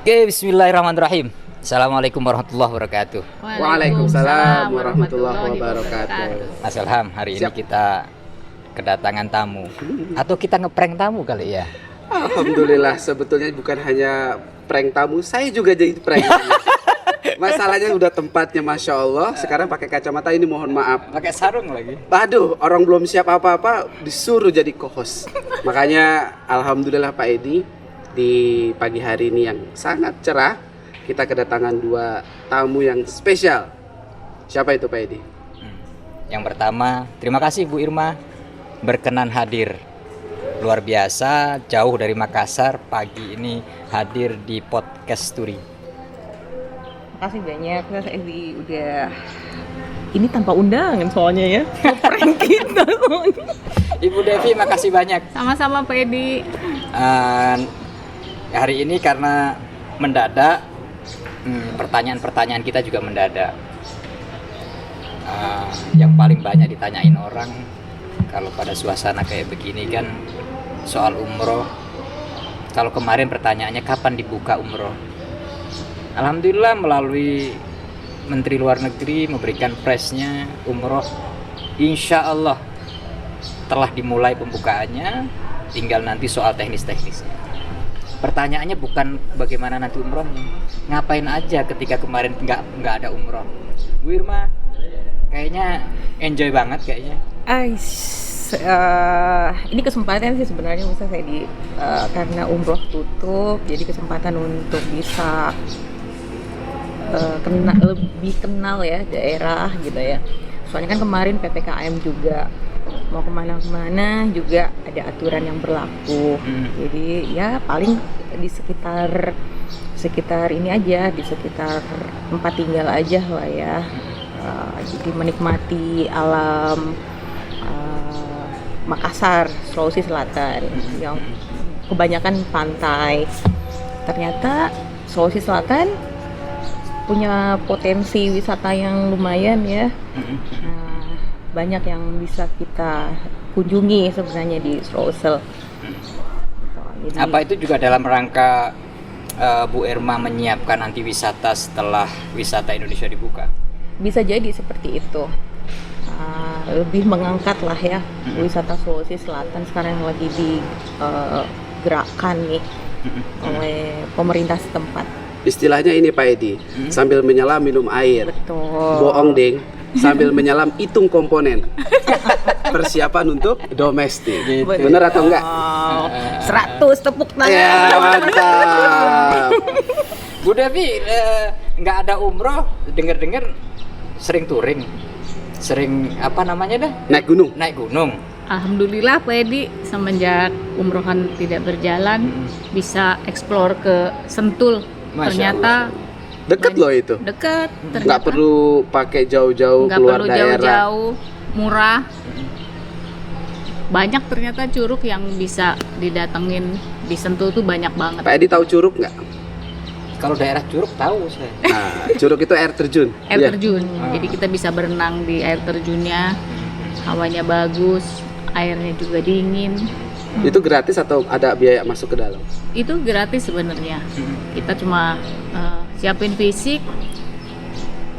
Oke, bismillahirrahmanirrahim. Assalamualaikum warahmatullahi wabarakatuh. Waalaikumsalam warahmatullahi wabarakatuh. Mas Ilham, hari ini kita kedatangan tamu. Atau kita ngeprank tamu kali ya? Alhamdulillah, sebetulnya bukan hanya prank tamu, saya juga jadi prank. Masalahnya udah tempatnya, Masya Allah. Sekarang pakai kacamata ini, mohon maaf. Pakai sarung lagi. Aduh, orang belum siap apa-apa disuruh jadi co-host. Makanya Alhamdulillah Pak Edi, di pagi hari ini yang sangat cerah, kita kedatangan dua tamu yang spesial. Siapa itu Pak Edi? Yang pertama, terima kasih Bu Irma berkenan hadir. Luar biasa, jauh dari Makassar, pagi ini hadir di Podcast Story. Makasih banyak, Mas Edi udah ini tanpa undangan soalnya ya. Prank kita soalnya. Ibu Devi, makasih banyak. Sama-sama Pak Edi. Hari ini karena mendadak, pertanyaan-pertanyaan kita juga mendadak. Yang paling banyak ditanyain orang kalau pada suasana kayak begini kan soal umroh. Kalau kemarin pertanyaannya kapan dibuka umroh. Alhamdulillah melalui Menteri Luar Negeri memberikan presnya umroh, insya Allah telah dimulai pembukaannya, tinggal nanti soal teknis-teknisnya. Pertanyaannya bukan bagaimana nanti umrohnya, ngapain aja ketika kemarin nggak ada umroh. Bu Irma kayaknya enjoy banget kayaknya. Ini kesempatan sih sebenarnya bisa saya karena umroh tutup, jadi kesempatan untuk bisa lebih kenal ya daerah gitu ya. Soalnya kan kemarin PPKM juga, mau kemana-mana juga ada aturan yang berlaku. Jadi ya paling di sekitar ini aja, di sekitar tempat tinggal aja lah ya. Jadi menikmati alam Makassar, Sulawesi Selatan yang kebanyakan pantai. Ternyata Sulawesi Selatan punya potensi wisata yang lumayan ya. Banyak yang bisa kita kunjungi sebenarnya di Sulawesi. Jadi, apa itu juga dalam rangka Bu Irma menyiapkan anti wisata setelah wisata Indonesia dibuka? bisa jadi seperti itu. Lebih mengangkat lah ya wisata Sulawesi Selatan sekarang yang lagi digerakkan nih oleh pemerintah setempat. Istilahnya ini Pak Edi, sambil menyelam minum air. Betul. Bohong ding, sambil menyelam hitung komponen. Persiapan untuk domestik. Gitu. Bener atau enggak? 100 tepuk tangan. Ya, mantap. Bu Devi nggak ada umroh, dengar-dengar sering touring, sering apa namanya dah? Naik gunung. Naik gunung. Alhamdulillah Pak Edi, semenjak umrohan tidak berjalan bisa eksplor ke Sentul. Masya Ternyata Deket loh itu. dekat, Nggak ternyata perlu pakai jauh-jauh nggak keluar perlu daerah. jauh-jauh, murah. Banyak ternyata curug yang bisa didatengin di Sentul tuh banyak banget. Pak Edi tahu curug nggak? Kalau daerah Curug tahu saya. Nah, curug itu air terjun. Air Iya. terjun, jadi kita bisa berenang di air terjunnya, hawanya bagus, airnya juga dingin. Itu gratis atau ada biaya masuk ke dalam? Itu gratis sebenarnya. Kita cuma siapin fisik,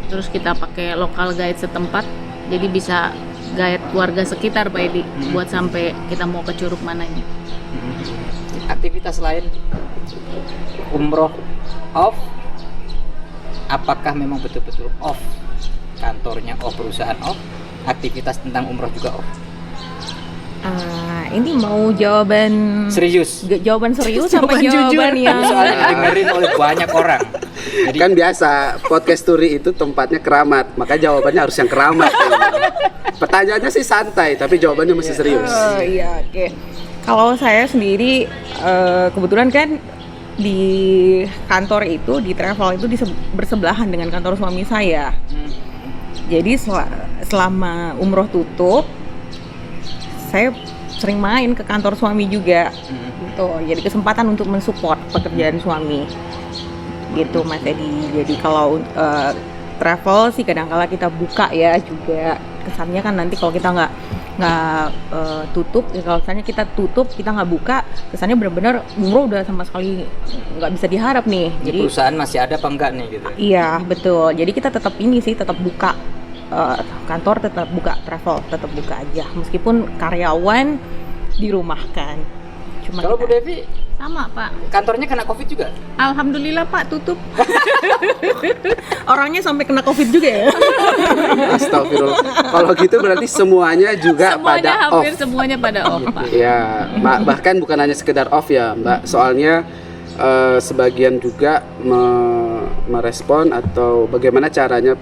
terus kita pakai lokal guide setempat, jadi bisa guide keluarga sekitar Pak Edi buat sampai kita mau ke curug mananya. Aktivitas lain umroh off, apakah memang betul-betul off? Kantornya off, perusahaan off, aktivitas tentang umroh juga off? Ini mau jawaban Serius? jawaban serius Jawaban apa jawaban jujur. yang Ini soalnya didengerin oleh banyak orang. Jadi Kan biasa podcast story itu tempatnya keramat, maka jawabannya harus yang keramat. Pertanyaannya sih santai, tapi jawabannya mesti serius. Iya, oke. Kalau saya sendiri kebetulan kan di kantor itu, di travel itu bersebelahan dengan kantor suami saya. Jadi selama umroh tutup, saya sering main ke kantor suami juga. Gitu. Jadi kesempatan untuk mensupport pekerjaan suami. Gitu Mas Edi. Jadi kalau travel sih kadang-kala kita buka ya juga. Kesannya kan nanti kalau kita nggak tutup ya. Kalau misalnya kita tutup, kita nggak buka, kesannya benar-benar umroh udah sama sekali nggak bisa diharap nih. Jadi Jadi perusahaan masih ada apa enggak nih gitu? iya betul. Jadi kita tetap ini sih, tetap buka. Kantor tetap buka, travel tetap buka aja, meskipun karyawan dirumahkan. Cuma Kalau Bu kita- Devi, Sama Pak. kantornya kena COVID juga? Alhamdulillah Pak tutup. orangnya sampai kena COVID juga ya. Astagfirullah. Kalau gitu berarti semuanya juga Semuanya pada off. hampir semuanya pada off Pak. Ya, bahkan bukan hanya sekedar off ya, Mbak. Soalnya sebagian juga merespon atau bagaimana caranya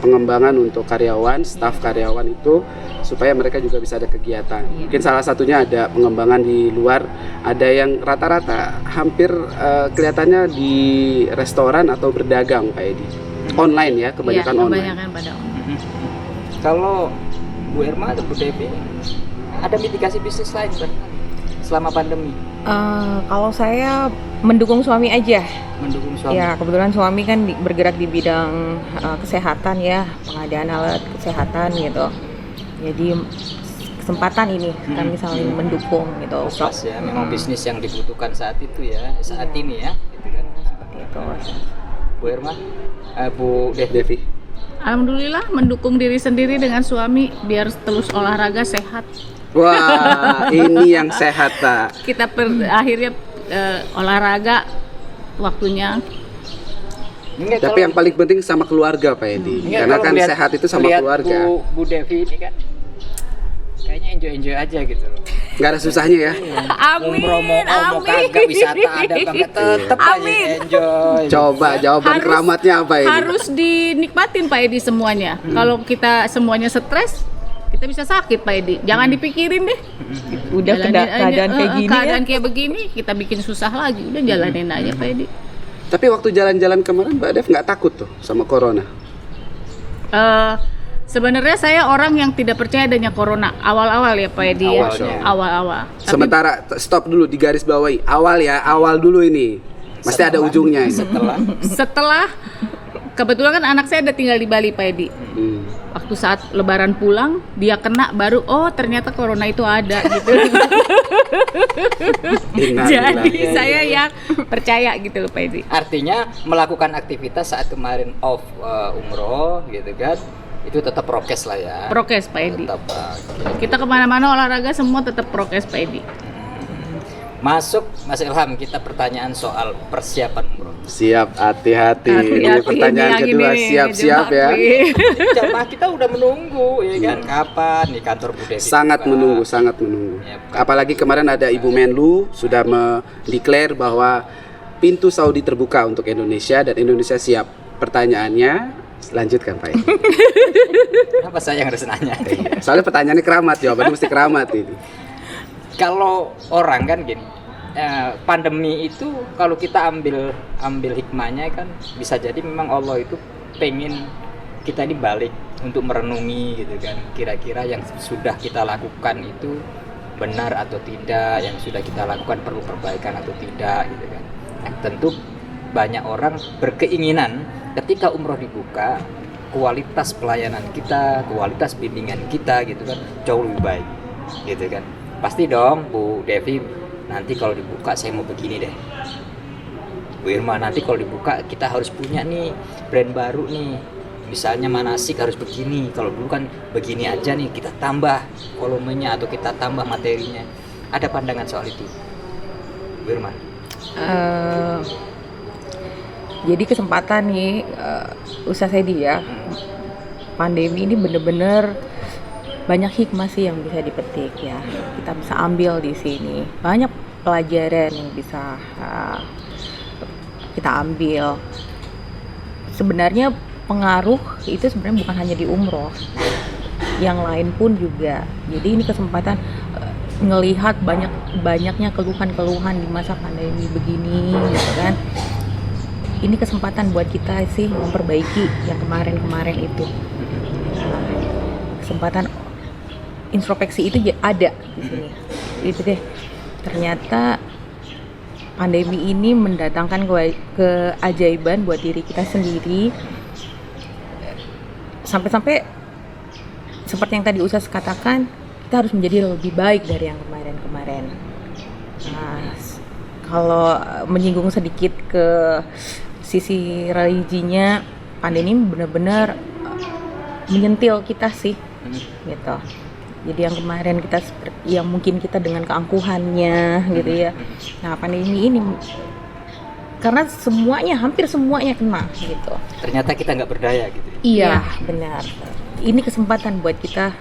pengembangan untuk karyawan, staf karyawan itu supaya mereka juga bisa ada kegiatan. Mungkin salah satunya ada pengembangan di luar, ada yang rata-rata hampir kelihatannya di restoran atau berdagang Pak Edi. Online ya, kebanyakan Iya, online. kebanyakan pada off. Kalau Bu Irma atau Bu Devi, ada mitigasi bisnis lain barangkali selama pandemi? Kalau saya mendukung suami aja. Mendukung suami? Ya, kebetulan suami kan bergerak di bidang kesehatan ya, pengadaan alat kesehatan gitu. Jadi kesempatan ini kami saling mendukung gitu. Pas ya, memang bisnis yang dibutuhkan saat itu ya, saat ini ya. Gitu kan. Seperti itu. Bu Irma, Bu Devi. Devi. Alhamdulillah mendukung diri sendiri dengan suami biar terus olahraga sehat. Wah, ini yang sehat Pak. Kita akhirnya olahraga waktunya. Enggak, Tapi yang paling penting sama keluarga Pak Edi. Karena kan sehat itu sama keluarga. Bu Devi ini kan kayaknya enjoy aja gitu loh. Nggak ada susahnya ya. Amin. Umroh mau amin. kagak, wisata ada kagak, tetep aja Amin. enjoy. Coba jawaban keramatnya apa ini? Harus dinikmatin Pak Edi semuanya. Kalau kita semuanya stres, kita bisa sakit Pak Edi. Jangan dipikirin deh. Udah Jalanin aja. keadaan kayak gini keadaan ya. kayak begini, kita bikin susah lagi. Udah jalanin aja Pak Edi. Tapi waktu jalan-jalan kemarin Mbak Dev nggak takut tuh sama corona? Sebenarnya saya orang yang tidak percaya adanya corona awal-awal ya Pak Edi ya. Awalnya. Awal-awal. Tapi Sementara stop dulu di garis bawahi. Awal ya, awal dulu ini. Pasti ada ujungnya ini. setelah kebetulan kan anak saya ada tinggal di Bali Pak Edi. Waktu saat lebaran pulang dia kena baru ternyata corona itu ada gitu. Jadi saya yang percaya gitu loh Pak Edi. Artinya melakukan aktivitas saat kemarin off umroh gitu kan, itu tetap prokes lah ya. Prokes Pak Edi. Tetap Kita kemana-mana olahraga semua tetap prokes Pak Edi. Masuk Mas Ilham, kita pertanyaan soal persiapan umroh. Siap, hati-hati. Ini Hati-hati, pertanyaan yang kedua, ini, siap-siap ya. Jamaah kita udah menunggu ya kan, kapan di kantor Bu Devi? Sangat buka? menunggu, sangat menunggu. Ya, bukan. Apalagi kemarin ada Ibu Menlu sudah mendeklar bahwa pintu Saudi terbuka untuk Indonesia dan Indonesia siap. Pertanyaannya, lanjutkan Pak Edi. Kenapa saya yang harus nanya? Soalnya pertanyaannya keramat, jawabannya mesti keramat ini. Kalau orang kan gini, pandemi itu kalau kita ambil hikmahnya kan bisa jadi memang Allah itu pengen kita ini balik untuk merenungi gitu kan, kira-kira yang sudah kita lakukan itu benar atau tidak, yang sudah kita lakukan perlu perbaikan atau tidak gitu kan. Nah, tentu banyak orang berkeinginan ketika umroh dibuka, kualitas pelayanan kita, kualitas bimbingan kita gitu kan jauh lebih baik gitu kan. Pasti dong Bu Devi, nanti kalau dibuka saya mau begini deh. Bu Irma, nanti kalau dibuka kita harus punya nih brand baru nih. Misalnya manasik harus begini, kalau dulu kan begini aja nih, kita tambah volumenya atau kita tambah materinya. Ada pandangan soal itu, Bu Irma? Jadi kesempatan nih usaha saya dia pandemi ini bener-bener banyak hikmah sih yang bisa dipetik ya, kita bisa ambil di sini, banyak pelajaran yang bisa kita ambil. Sebenarnya pengaruh itu sebenarnya bukan hanya di umroh, yang lain pun juga. Jadi ini kesempatan ngelihat banyaknya keluhan-keluhan di masa pandemi begini gitu kan. Ini kesempatan buat kita sih memperbaiki yang kemarin-kemarin itu. Kesempatan introspeksi itu ada di sini. Itu deh. Ternyata pandemi ini mendatangkan keajaiban buat diri kita sendiri. Sampai-sampai seperti yang tadi Ustaz katakan, kita harus menjadi lebih baik dari yang kemarin-kemarin. Nah, kalau menyinggung sedikit ke sisi religinya, pandemi benar-benar menyentil kita sih, gitu. Jadi yang kemarin kita yang mungkin kita dengan keangkuhannya gitu ya. Nah, pandemi ini karena hampir semuanya kena gitu. Ternyata kita nggak berdaya gitu. Iya, benar. Ini kesempatan buat kita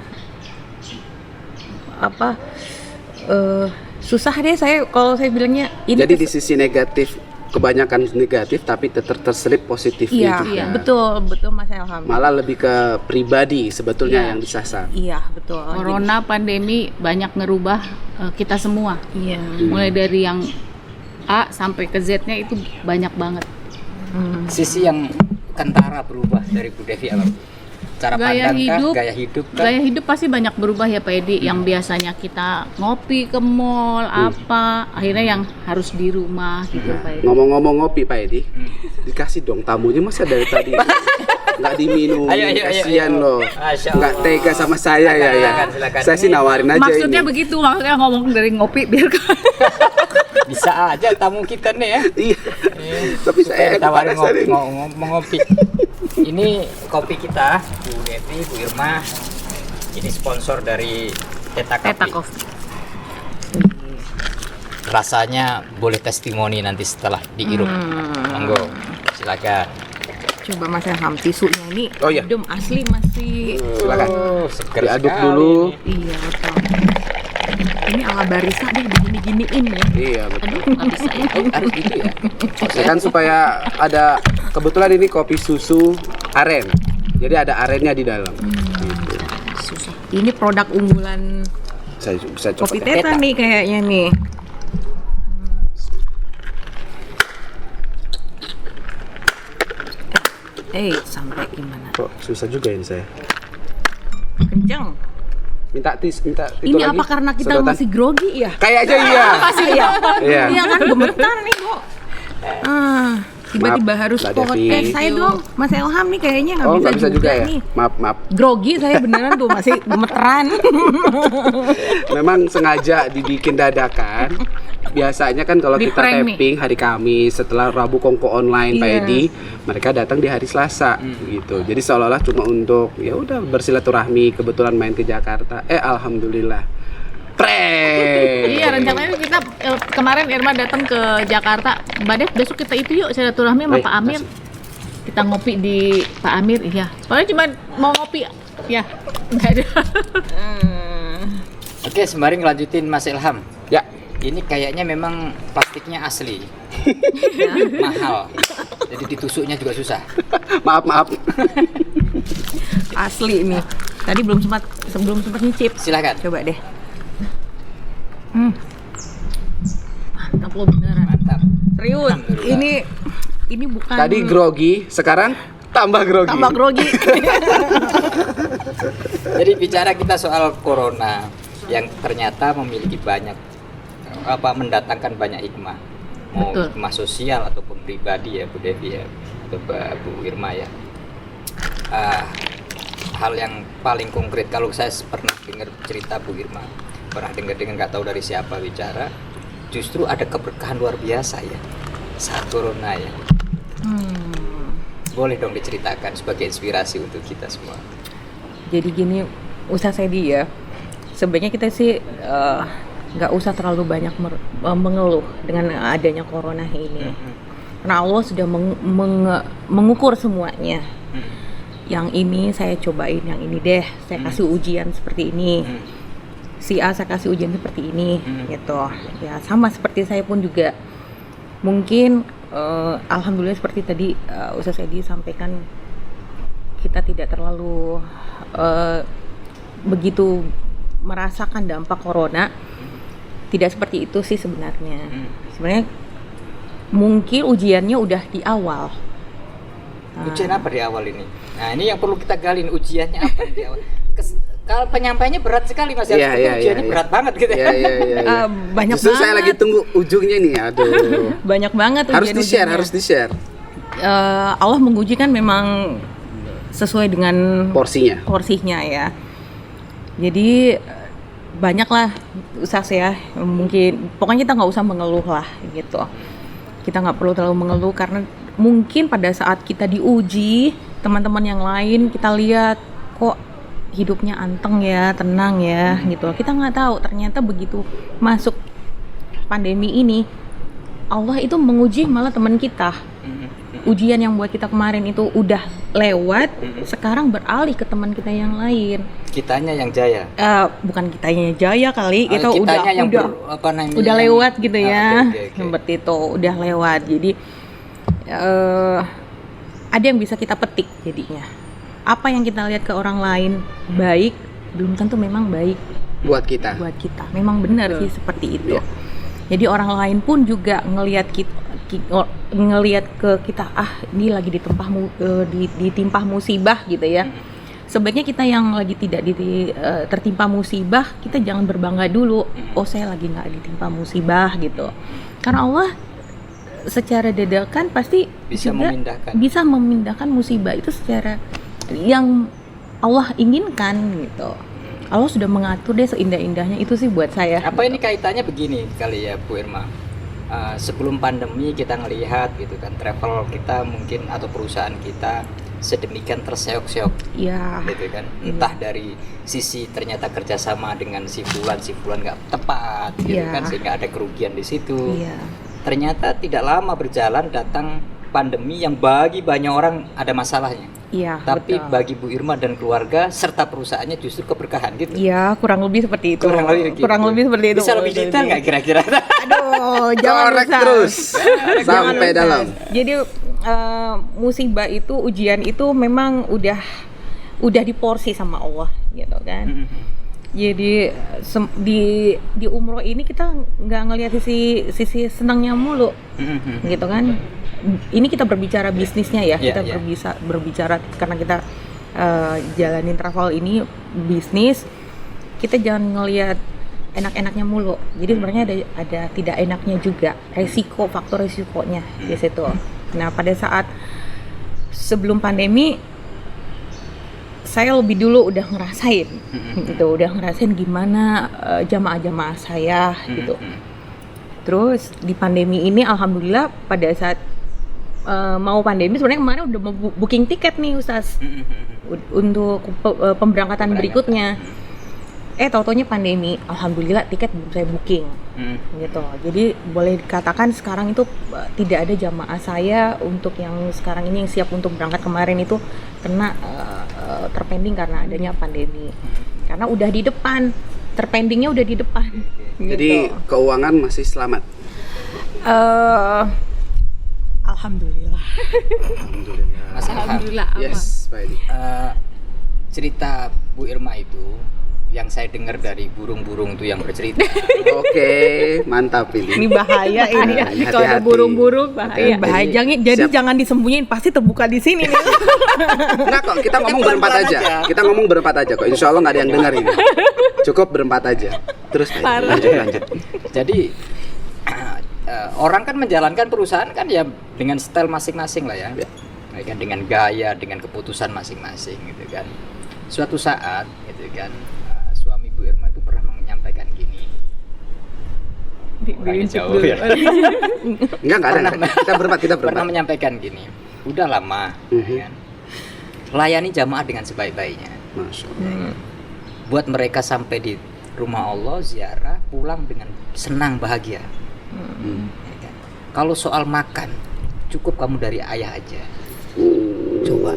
susah deh kalau saya bilangnya ini. Jadi di sisi negatif, kebanyakan negatif tapi terselip positifnya juga. Iya, betul Mas Elham. Malah lebih ke pribadi sebetulnya Iya. yang disasar. Iya, betul. Corona, pandemi banyak ngerubah kita semua. Iya. Mulai dari yang A sampai ke Z-nya itu banyak banget. Sisi yang kentara berubah dari Bu Devi apa? Cara Gaya pandang hidup, kah? Gaya hidup kah? Gaya hidup pasti banyak berubah ya Pak Edi. Yang biasanya kita ngopi ke mall akhirnya yang harus di rumah gitu Pak Edi. Ngomong-ngomong ngopi Pak Edi, dikasih dong tamunya, masa dari tadi nggak diminum, Ayo, kasihan ayo. loh, Masya nggak Allah. tega sama saya ya. Silakan. Saya sih nawarin aja Maksudnya ini. begitu, maksudnya ngomong dari ngopi biar Bisa aja tamu kita nih ya. Iya. Tapi saya tawarin kepanasan ini. ngopi. Ini kopi kita, Bu Devi, Bu Irma. Ini sponsor dari Teta Teta Coffee. Coffee. Rasanya boleh testimoni nanti setelah diirup. Monggo, silakan. Coba Mas Elham, tisunya ini Oh, iya. adem asli masih. Silakan. Seger Diaduk sekali dulu. ini. Iya, betul. Ini ala barista deh, digini-giniin ya. Iya betul. Aduh, nggak bisa ya. Oh, harus gitu ya. Ya kan supaya ada, kebetulan ini kopi susu aren. Jadi ada arennya di dalam. Gitu. Susah. Ini produk unggulan Saya bisa coba. Kopi deh. Teta nih kayaknya nih. Sampai gimana? Kok susah juga ini saya. Kenceng. Minta itu Ini lagi. apa karena kita sedotan. masih grogi ya? Kayaknya iya. Masih ya? Iya. Iya kan gemetar nih kok. Tiba-tiba Maaf, harus Mbak podcast Devi. saya dong. Mas Elham nih kayaknya Oh, nggak bisa juga ya. nih. Maaf. Grogi saya beneran tuh masih gemeteran. Memang sengaja dibikin dadakan. Biasanya kan kalau Di kita prank nih. tapping hari Kamis setelah Rabu Kongko online Pak Iya. Edi, mereka datang di hari Selasa gitu. Jadi seolah-olah cuma untuk ya udah bersilaturahmi, kebetulan main ke Jakarta. Alhamdulillah. Prank. Iya, rencananya kita kemarin Irma datang ke Jakarta. Mbak Dev, besok kita itu yuk silaturahmi sama Baik, Pak Amir. Kita ngopi di Pak Amir, iya. Soalnya cuma mau ngopi, ya. Nggak ada. Oke, sembari ngelanjutin Mas Ilham. Ya. Ini kayaknya memang plastiknya asli. Mahal. Jadi ditusuknya juga susah. Maaf. Asli nih. Tadi belum sempat nyicip. Silakan. Coba deh. Mantap loh beneran. Mantap. Serius. Alhamdulillah. Ini bukan Tadi grogi, sekarang tambah grogi. tambah grogi. Jadi bicara kita soal corona yang ternyata memiliki mendatangkan banyak hikmah. Mau Betul. hikmah sosial ataupun pribadi ya Bu Devi ya atau Bu Irma ya. Hal yang paling konkret kalau saya pernah dengar cerita Bu Irma, pernah dengar nggak tahu dari siapa bicara, justru ada keberkahan luar biasa ya saat corona ya. Boleh dong diceritakan sebagai inspirasi untuk kita semua. Jadi gini, Ustaz Edi ya. Sebenarnya kita sih nggak usah terlalu banyak mengeluh dengan adanya corona ini. Karena Allah sudah mengukur semuanya. Yang ini saya cobain, yang ini deh saya kasih ujian seperti ini. Si A saya kasih ujian seperti ini, gitu. Ya sama seperti saya pun juga. Mungkin alhamdulillah seperti tadi Ustaz Edi sampaikan, kita tidak terlalu begitu merasakan dampak corona. Tidak seperti itu sih sebenarnya. Sebenarnya mungkin ujiannya udah di awal. Ujian apa di awal ini? Nah ini yang perlu kita galin, ujiannya apa di awal? Kalau penyampaiannya berat sekali Mas, ujiannya berat banget gitu. Iya. Banyak Justru banget. saya lagi tunggu ujungnya nih. Aduh. Banyak banget harus ujian-ujiannya. di share. Allah menguji kan memang sesuai dengan Porsinya. porsinya ya. Jadi banyak lah Ustaz ya, mungkin pokoknya kita nggak usah mengeluh lah gitu. Kita nggak perlu terlalu mengeluh karena mungkin pada saat kita diuji teman-teman yang lain kita lihat kok hidupnya anteng ya, tenang ya gitu. Kita nggak tahu ternyata begitu masuk pandemi ini Allah itu menguji malah teman kita. Ujian yang buat kita kemarin itu udah lewat, sekarang beralih ke teman kita yang lain. Kitanya yang jaya. Bukan kitanya jaya kali, kita Kitanya yang udah lewat gitu ya. Oke. Seperti itu, udah lewat. Jadi ada yang bisa kita petik jadinya. Apa yang kita lihat ke orang lain baik, belum tentu memang baik buat kita. Memang benar sih seperti itu. Jadi orang lain pun juga ngelihat ke kita, ini lagi ditimpa musibah gitu ya. Sebaiknya kita yang lagi tidak tertimpa musibah, kita jangan berbangga dulu. Oh, saya lagi nggak ditimpa musibah gitu. Karena Allah secara dadakan pasti bisa memindahkan musibah itu secara yang Allah inginkan gitu. Allah sudah mengatur deh seindah-indahnya, itu sih buat saya. Apa ini kaitannya begini kali ya Bu Irma? Sebelum pandemi kita ngelihat gitu kan, travel kita mungkin atau perusahaan kita sedemikian terseok-seok, gitu kan. Entah dari sisi ternyata kerjasama dengan si fulan nggak tepat, gitu kan, sehingga ada kerugian di situ. Ternyata tidak lama berjalan datang pandemi yang bagi banyak orang ada masalahnya. Tapi betul. Bagi Bu Irma dan keluarga serta perusahaannya justru keberkahan gitu. Iya, kurang lebih seperti itu. Kurang lebih seperti itu. Bisa lebih detail nggak kira-kira? Aduh, jangan korek terus sampai dalam. Jadi musibah itu, ujian itu memang udah diporsi sama Allah gitu kan. Jadi di umroh ini kita nggak ngelihat sisi senangnya mulu, gitu kan. Ini kita berbicara bisnisnya ya, kita berbicara karena kita jalanin travel ini bisnis, kita jangan ngelihat enak-enaknya mulu. Jadi sebenarnya ada tidak enaknya juga, faktor resikonya di situ. Nah, pada saat sebelum pandemi saya lebih dulu udah ngerasain gimana jamaah-jamaah saya gitu. Terus di pandemi ini alhamdulillah pada saat mau pandemi sebenarnya kemarin udah mau booking tiket nih Ustaz untuk pemberangkatan berikutnya. Tau-taunya pandemi, alhamdulillah tiket belum saya booking gitu. Jadi boleh dikatakan sekarang itu tidak ada jamaah saya untuk yang sekarang ini yang siap untuk berangkat kemarin itu kena terpending karena adanya pandemi. Karena udah di depan, terpendingnya udah di depan. Jadi gitu. Keuangan masih selamat. Alhamdulillah. Alhamdulillah. Yes, Pak Edi. Cerita Bu Irma itu yang saya dengar dari burung-burung itu yang bercerita. Oke, mantap ini. Ini bahaya ini. Hati-hati. Kalau ada burung-burung bahaya. Jadi jangan disembunyiin, pasti terbuka di sini nih. Enggak kok, kita ngomong berempat aja. Kita ngomong berempat aja kok. Insya Allah nggak ada yang dengar ini. Cukup berempat aja. Terus lanjut. Jadi orang kan menjalankan perusahaan kan ya dengan style masing-masing lah ya. Kan dengan gaya, dengan keputusan masing-masing gitu kan. Suatu saat gitu kan suami Bu Irma itu pernah menyampaikan gini. Jauh ya. Enggak ada. Kita berempat. Pernah menyampaikan gini. Udah lama kan. Layani jamaah dengan sebaik-baiknya. Masya Allah. Buat mereka sampai di rumah Allah ziarah pulang dengan senang bahagia. Ya kan? Kalau soal makan cukup kamu dari ayah aja. Coba.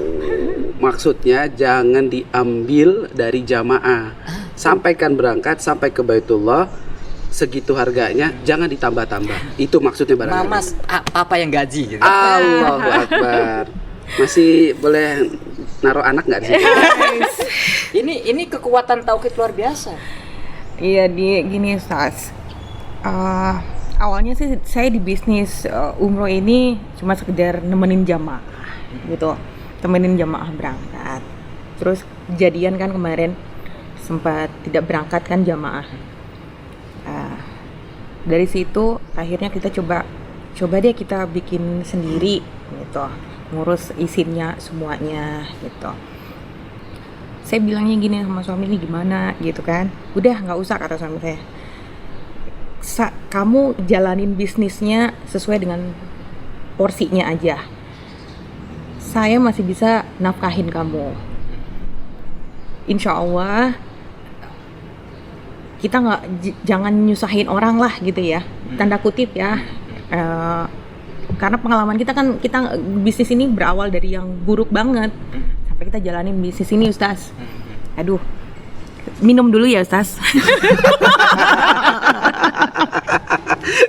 Maksudnya jangan diambil dari jamaah. Sampaikan berangkat sampai ke Baitullah segitu harganya, jangan ditambah-tambah. Itu maksudnya barangkali. Mama, papa yang gaji gitu. Allahu Akbar. Masih boleh naruh anak nggak di situ? Ini kekuatan tauhid luar biasa. Iya, gini Ustaz. Awalnya sih saya di bisnis umroh ini cuma sekedar nemenin jamaah gitu, temenin jamaah berangkat. Terus kejadian kan kemarin sempat tidak berangkat kan jamaah. Dari situ akhirnya kita coba deh kita bikin sendiri gitu, ngurus izinnya semuanya gitu. Saya bilangnya gini sama suami, ini gimana gitu kan. Udah nggak usah, kata suami saya. Kamu jalanin bisnisnya sesuai dengan porsinya aja. Saya masih bisa nafkahin kamu. Insya Allah kita jangan nyusahin orang lah gitu ya, tanda kutip ya. Karena pengalaman kita kan, kita bisnis ini berawal dari yang buruk banget sampai kita jalanin bisnis ini, Ustaz. Aduh, minum dulu ya, Ustaz.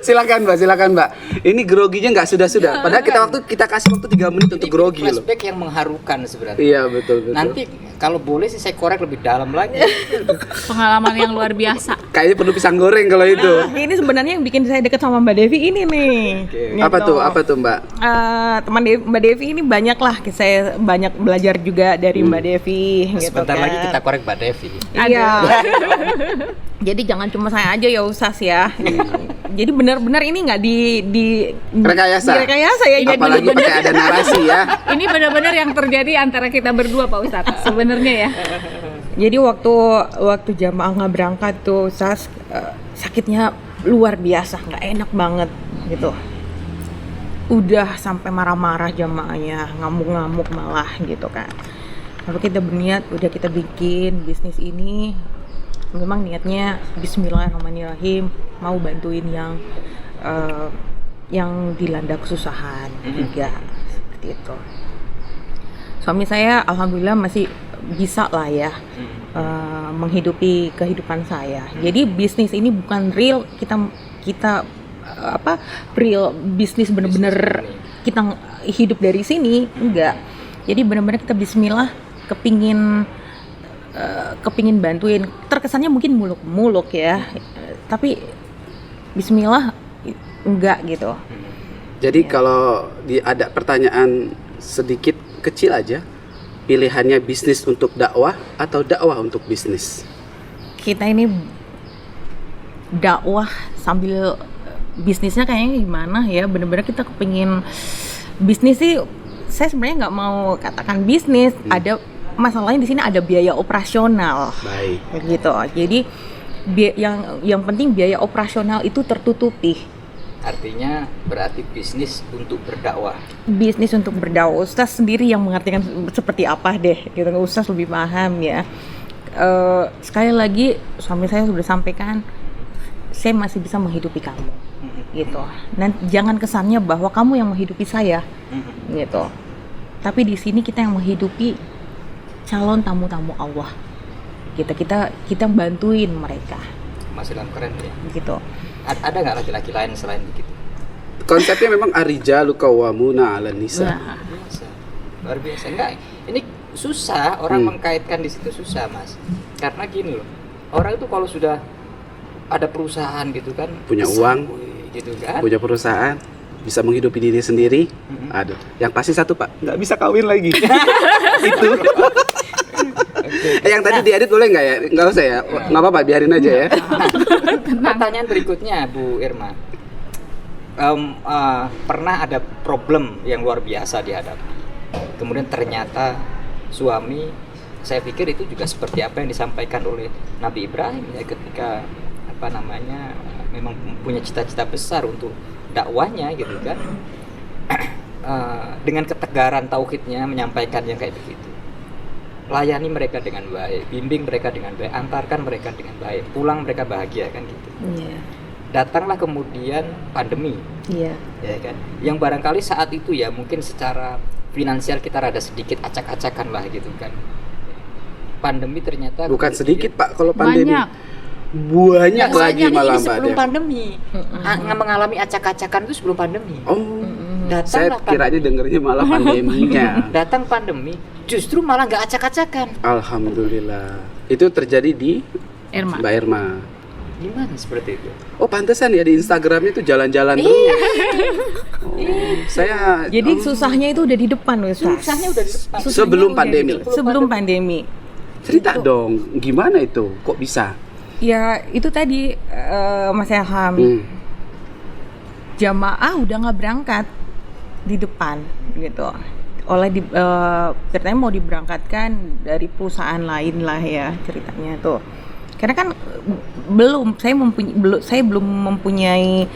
Silakan Mbak. Ini groginya nggak sudah. Padahal kita kasih waktu 3 menit untuk grogi loh. Flashback yang mengharukan sebenarnya. Iya, betul. Nanti kalau boleh sih saya korek lebih dalam lagi. Pengalaman yang luar biasa. Kayaknya perlu pisang goreng kalau itu. Ini sebenarnya yang bikin saya deket sama Mbak Devi ini nih. Gitu. Apa tuh Mbak? Teman Mbak Devi ini banyak lah, saya banyak belajar juga dari Mbak Devi. Gitu Sebentar kan. lagi kita korek Mbak Devi. Iya. Jadi jangan cuma saya aja ya, Ustaz ya. Jadi benar-benar ini nggak di rekayasa ya. Jadi apalagi pakai ada narasi ya. Ini benar-benar yang terjadi antara kita berdua, Pak Ustadz, sebenarnya ya. Jadi waktu jamaah nggak berangkat tuh, Ustaz, sakitnya luar biasa, nggak enak banget gitu. Udah sampai marah-marah jamaahnya, ngamuk-ngamuk malah gitu kan. Lalu kita berniat, udah kita bikin bisnis ini. Memang niatnya Bismillahirrahmanirrahim, mau bantuin yang dilanda kesusahan juga, seperti itu. Suami saya alhamdulillah masih bisa lah ya menghidupi kehidupan saya. Jadi bisnis ini bukan real kita real bisnis bener-bener kita hidup dari sini, enggak. Jadi benar-benar kita Bismillah kepingin bantuin. Terkesannya mungkin muluk-muluk ya, tapi Bismillah enggak gitu. Jadi kalau ada pertanyaan sedikit kecil aja, pilihannya bisnis untuk dakwah atau dakwah untuk bisnis? Kita ini dakwah sambil bisnisnya kayaknya gimana ya, bener-bener kita kepingin bisnis sih. Saya sebenarnya nggak mau katakan bisnis, ada masalahnya di sini, ada biaya operasional. Baik. Gitu. Jadi yang penting biaya operasional itu tertutupi. Artinya berarti bisnis untuk berdakwah. Bisnis untuk berdakwah. Ustaz sendiri yang mengartikan seperti apa deh. Gitu. Ustaz lebih paham ya. Sekali lagi suami saya sudah sampaikan, saya masih bisa menghidupi kamu. Gitu. Dan jangan kesannya bahwa kamu yang menghidupi saya. Gitu. Tapi di sini kita yang menghidupi calon tamu-tamu Allah. Kita bantuin mereka. Masih dalam keren ya. Gitu. Ada nggak laki-laki lain selain begitu? Konsepnya memang ar-rijalu qawwamuna 'alan nisa. Luar biasa. Enggak, ini susah orang mengkaitkan di situ, susah Mas. Karena gini loh, orang itu kalau sudah ada perusahaan gitu kan, punya uang gitu kan, punya perusahaan, bisa menghidupi diri sendiri. Aduh, yang pasti satu Pak, nggak bisa kawin lagi. Itu. Yang tadi diedit boleh nggak ya? Nggak usah ya, nggak apa-apa, biarin aja ya. Pertanyaan berikutnya Bu Irma, pernah ada problem yang luar biasa dihadapi, kemudian ternyata suami, saya pikir itu juga seperti apa yang disampaikan oleh Nabi Ibrahim ya, ketika memang punya cita-cita besar untuk dakwahnya gitu kan. Dengan ketegaran tauhidnya menyampaikan yang kayak begitu, layani mereka dengan baik, bimbing mereka dengan baik, antarkan mereka dengan baik, pulang mereka bahagia kan gitu. Datanglah kemudian pandemi, ya kan, yang barangkali saat itu ya mungkin secara finansial kita rada sedikit acak-acakan lah gitu kan. Pandemi ternyata bukan sedikit Pak, kalau pandemi banyak ya, lagi malah Mbak. Sebelum pandemi mengalami acak-acakan itu sebelum pandemi. Saya kiranya dengernya malah pandeminya. Datang pandemi, justru malah nggak acak-acakan. Alhamdulillah. Itu terjadi di Mbak Irma. Gimana seperti itu? Oh pantesan ya di Instagramnya tuh jalan-jalan terus. Saya. Jadi susahnya itu udah di depan loh, Ustaz. Susahnya udah di depan. Sebelum pandemi. Sebelum pandemi. Cerita dong, gimana itu? Kok bisa? Ya itu tadi Mas Ilham. Jamaah udah nggak berangkat di depan gitu. ceritanya mau diberangkatkan dari perusahaan lain lah ya ceritanya tuh. Karena kan saya belum mempunyai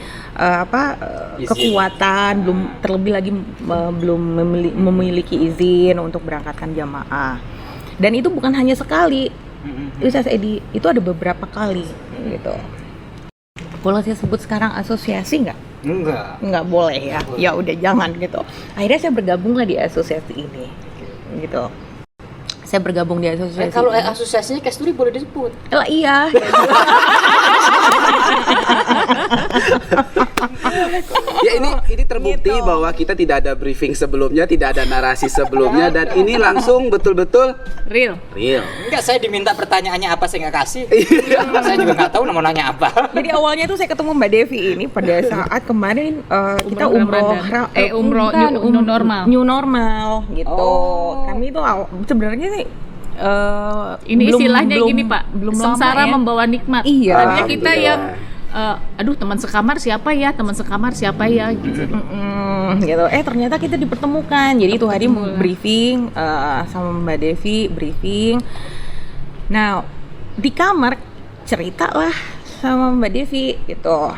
Izin. kekuatan, terlebih lagi belum memiliki izin untuk berangkatkan jamaah. Dan itu bukan hanya sekali, Ustaz Edi, itu ada beberapa kali gitu. Boleh saya sebut sekarang asosiasi nggak? Nggak boleh ya. Ya udah jangan gitu. Akhirnya saya bergabunglah di asosiasi ini, gitu. Saya bergabung di asosiasi. Kalau asosiasinya Kasturi boleh disebut. Lah iya. Ya ini terbukti Gitu. bahwa kita tidak ada briefing sebelumnya, tidak ada narasi sebelumnya, dan ini langsung betul-betul Real. real. Enggak, saya diminta pertanyaannya apa saya nggak kasih. Saya juga nggak tahu mau nanya apa. Jadi awalnya tuh saya ketemu Mbak Devi ini pada saat kemarin kita Umroh umroh Ramadan. Umroh bukan, new normal. New normal gitu. Oh. Kami tuh sebenarnya sih Ini istilahnya gini Pak, belum sengsara lama ya. membawa nikmat. Iya. Tadinya kita yang Alhamdulillah. aduh teman sekamar siapa ya, gitu. Gitu. Ternyata kita dipertemukan. Jadi itu hari briefing sama Mbak Devi briefing. Nah di kamar ceritalah sama Mbak Devi gitu.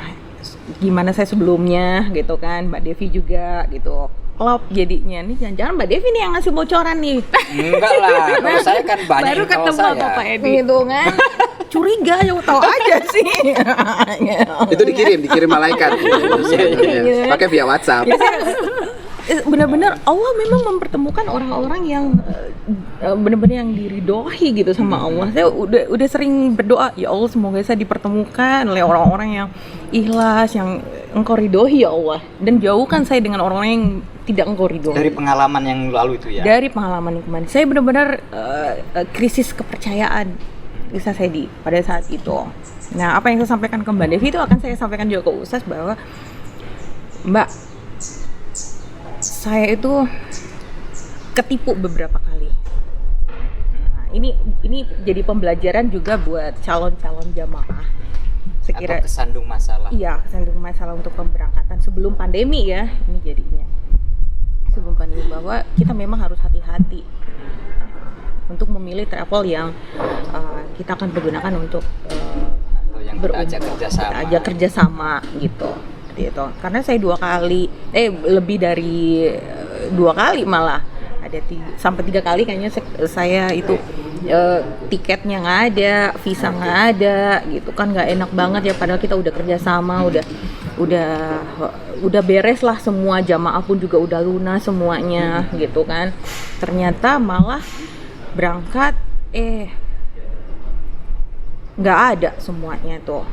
Gimana saya sebelumnya gitu kan, Mbak Devi juga gitu. Klop jadinya nih, jangan-jangan Mbak Devi nih yang ngasih bocoran nih. Enggak lah, kalau saya kan banyak Baru yang tahu ketemu saya. sama Pak Edi. Gitu kan. Curiga ya, tahu aja sih. Itu dikirim malaikat. Pakai via WhatsApp. Ya, benar-benar Allah memang mempertemukan orang-orang yang benar-benar yang diridhoi gitu sama Allah. Saya udah sering berdoa, ya Allah semoga saya dipertemukan oleh orang-orang yang ikhlas, yang Engkau ridhoi ya Allah, dan jauhkan saya dengan orang-orang yang tidak Engkau ridhoi. Dari pengalaman yang lalu itu ya. Dari pengalaman yang kemarin, saya benar-benar krisis kepercayaan Ustaz Edi pada saat itu. Nah, apa yang saya sampaikan ke Mbak Devi itu akan saya sampaikan juga ke Ustaz, bahwa Mbak, saya itu ketipu beberapa kali. Nah, ini jadi pembelajaran juga buat calon-calon jamaah. Atau kesandung masalah. Iya, kesandung masalah untuk pemberangkatan sebelum pandemi ya, ini jadinya. Sebelum pandemi, bahwa kita memang harus hati-hati untuk memilih travel yang kita akan pergunakan untuk Atau yang kita ajak kerjasama. Kita ajak kerjasama gitu. Gitu. Karena saya lebih dari 2 kali malah, ada 3 kali kayaknya saya itu tiketnya nggak ada, visa nggak ada, gitu kan, nggak enak banget ya, padahal kita udah kerjasama, udah beres lah semua, jamaah pun juga udah lunas semuanya, gitu kan. Ternyata malah berangkat nggak ada semuanya tuh,